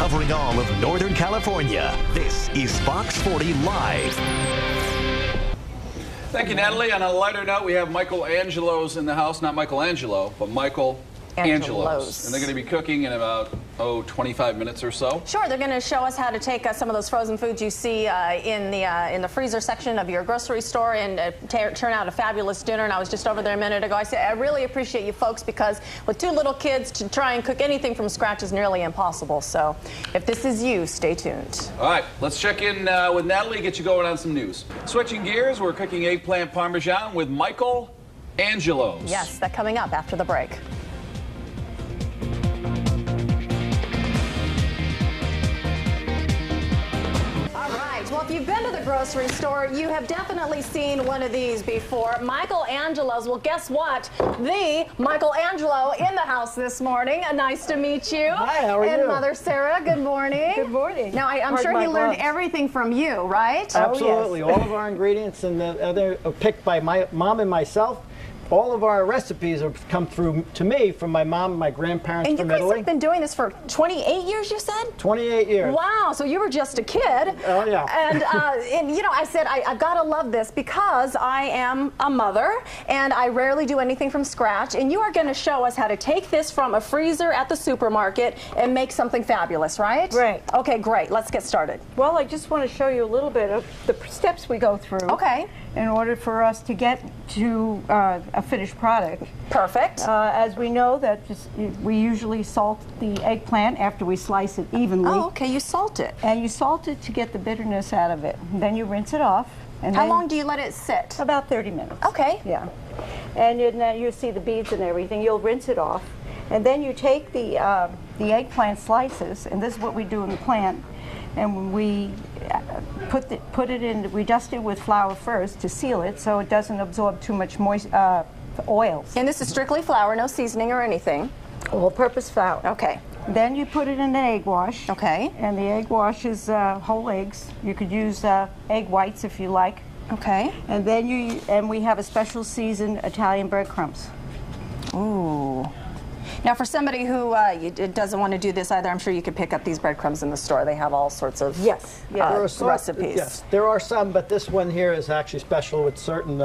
covering all of Northern California. This is Fox 40 Live. Thank you, Natalie. On a lighter note, we have Michael Angelo's in the house. Not Michelangelo, but Michael Angelo's. And they're going to be cooking in about, 25 minutes or so. Sure, they're going to show us how to take some of those frozen foods you see in the freezer section of your grocery store and turn out a fabulous dinner. And I was just over there a minute ago. I said, I really appreciate you folks, because with 2 little kids, to try and cook anything from scratch is nearly impossible. So if this is you, stay tuned. All right, let's check in with Natalie, get you going on some news. Switching gears, we're cooking eggplant parmesan with Michael Angelo's. Yes, that's coming up after the break. Well, if you've been to the grocery store, you have definitely seen one of these before. Michael Angelo's. Well, guess what? The Michael Angelo in the house this morning. Nice to meet you. Hi, how are you? And Mother Sara, good morning. Good morning. Now, I'm sure he learned everything from you, right? Absolutely. Oh, yes. All of our ingredients and the other are picked by my mom and myself. All of our recipes have come through to me from my mom and my grandparents from Italy. And you guys have been doing this for 28 years, you said? 28 years. Wow, so you were just a kid. Oh, yeah. And you know, I said, I've got to love this because I am a mother and I rarely do anything from scratch. And you are going to show us how to take this from a freezer at the supermarket and make something fabulous, right? Right. Okay, great. Let's get started. Well, I just want to show you a little bit of the steps we go through. Okay. In order for us to get to a finished product. Perfect. As we know that we usually salt the eggplant after we slice it evenly. Oh, okay. You salt it. And you salt it to get the bitterness out of it. And then you rinse it off. And how long do you let it sit? About 30 minutes. Okay. Yeah. And then you see the beads and everything. You'll rinse it off. And then you take the eggplant slices, and this is what we do in the plant. And we put it in, we dust it with flour first to seal it so it doesn't absorb too much oils. And this is strictly flour, no seasoning or anything? All-purpose flour. Okay. Then you put it in an egg wash. Okay. And the egg wash is whole eggs. You could use egg whites if you like. Okay. And then we have a special seasoned Italian breadcrumbs. Ooh. Now, for somebody who doesn't want to do this either, I'm sure you could pick up these breadcrumbs in the store. They have all sorts of recipes. Yes, there are some, but this one here is actually special with certain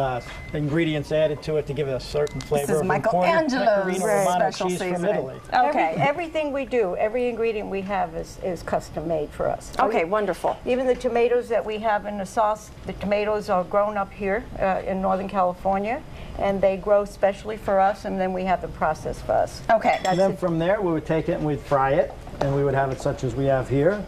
ingredients added to it to give it a certain flavor. This is Michael Angelo's special cheese seasoning. from Italy. Okay. Everything we do, every ingredient we have is custom made for us. Okay, wonderful. Even the tomatoes that we have in the sauce, the tomatoes are grown up here in Northern California, and they grow specially for us, and then we have them processed for us. Okay. And then from there, we would take it and we'd fry it, and we would have it such as we have here.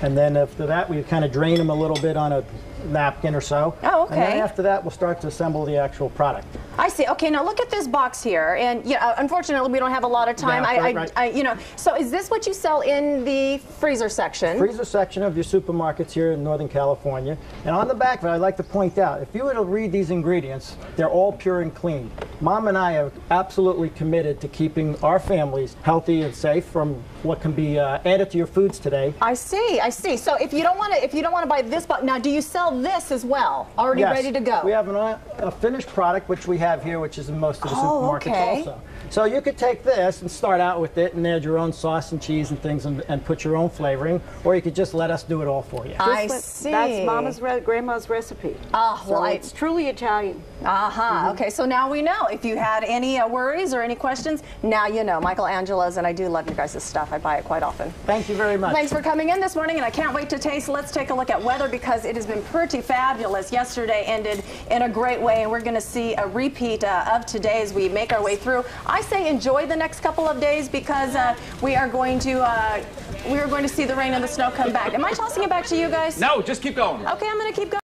And then after that, we kind of drain them a little bit on a napkin or so. Oh, okay. And then after that, we'll start to assemble the actual product. I see. Okay, now look at this box here, and unfortunately, we don't have a lot of time. Yeah, right. So is this what you sell in the freezer section? Freezer section of your supermarkets here in Northern California. And on the back of it, I'd like to point out, if you were to read these ingredients, they're all pure and clean. Mom and I are absolutely committed to keeping our families healthy and safe from what can be added to your foods today. I see. I see. So if you don't want to buy this box, now do you sell this as well, already ready to go? We have a finished product, which we have here, which is in most of the supermarkets also. So you could take this and start out with it and add your own sauce and cheese and things and put your own flavoring, or you could just let us do it all for you. I see. That's grandma's recipe. Well, it's truly Italian. Okay, so now we know. If you had any worries or any questions, now you know. Michael Angelo's, and I do love your guys' stuff. I buy it quite often. Thank you very much. Thanks for coming in this morning, and I can't wait to taste. Let's take a look at weather because it has been pretty fabulous. Yesterday ended in a great way, and we're going to see a repeat of today as we make our way through. I say enjoy the next couple of days because we are going to see the rain and the snow come back. Am I tossing it back to you guys? No, just keep going. Okay, I'm going to keep going.